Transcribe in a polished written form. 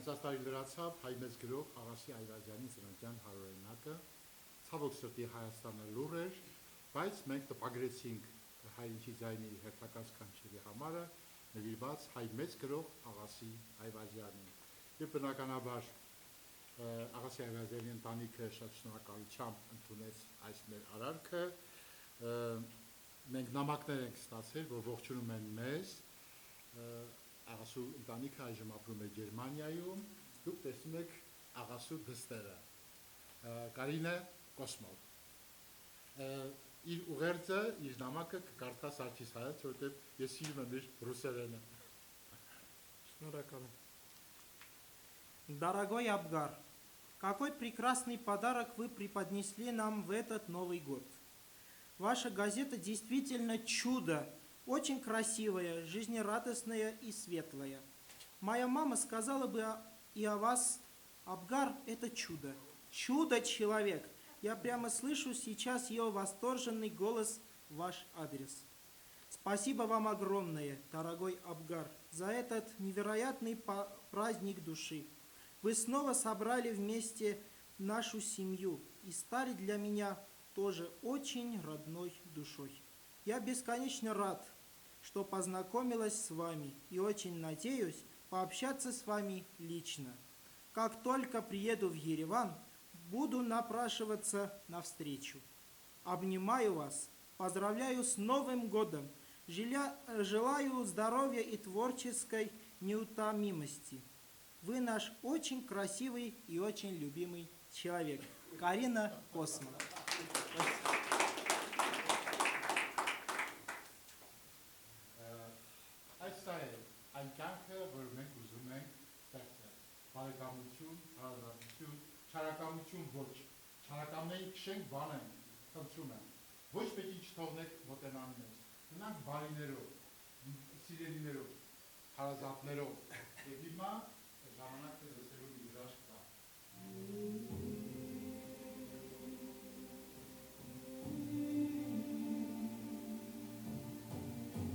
Անցած տարի լրացավ հայ մեծ գրող Աղասի Այվազյանի ծննդյան 100-օրինակը, ցավոք սրտի Հայաստանը լուռ էր, բայց մենք տպագրեցինք հայրենիքի ձայնի հերթական սքանչելի համարը նվիրված հայ մեծ գրող Աղասի Այվազյանին։ Եվ բնականաբար Աղասի Այվազյանի ընտանիքը շատ շնորհակալությամբ ընդունեց այս մեր արարքը։ Մենք նամակներ ենք ստացել, որ ողջունում են մեզ։ Աղասու ընտանիքը այժմ ապրում է Գերմանիայում, դուք տեսնում եք Աղասու դստերը, Կարինե Կոսմով։ Իր ուղերձը, իր նամակը կկարդա Սարգիս Հայոց, որովհետև ես սիրում եմ իր ռուսերենը։ Шнуракалы. Дорогой Абгар, какой прекрасный подарок вы преподнесли нам в этот Новый год. Ваша газета действительно чудо, очень красивая, жизнерадостная и светлая. Моя мама сказала бы и о вас, Абгар – это чудо. Чудо-человек. Я прямо слышу сейчас ее восторженный голос в ваш адрес. Спасибо вам огромное, дорогой Абгар, за этот невероятный праздник души. Вы снова собрали вместе нашу семью и стали для меня тоже очень родной душой. Я бесконечно рад, что познакомилась с вами и очень надеюсь пообщаться с вами лично. Как только приеду в Ереван, буду напрашиваться на встречу. Обнимаю вас, поздравляю с Новым годом, желаю здоровья и творческой неутомимости. Вы наш очень красивый и очень любимый человек. Карина Космо. Այն կյանքը, որ մենք ուզում ենք ստեղծել, բարեկամություն, հարազատություն, չարակամություն ոչ, չարակամներին քշենք, բանենք, խնդրում եմ, ոչ մեկին չթողնեք մոտենան մեզ, մնանք բարիներով, սիրելիներով, հարազատներով, եւ հիմա ժամանակը լսելու մի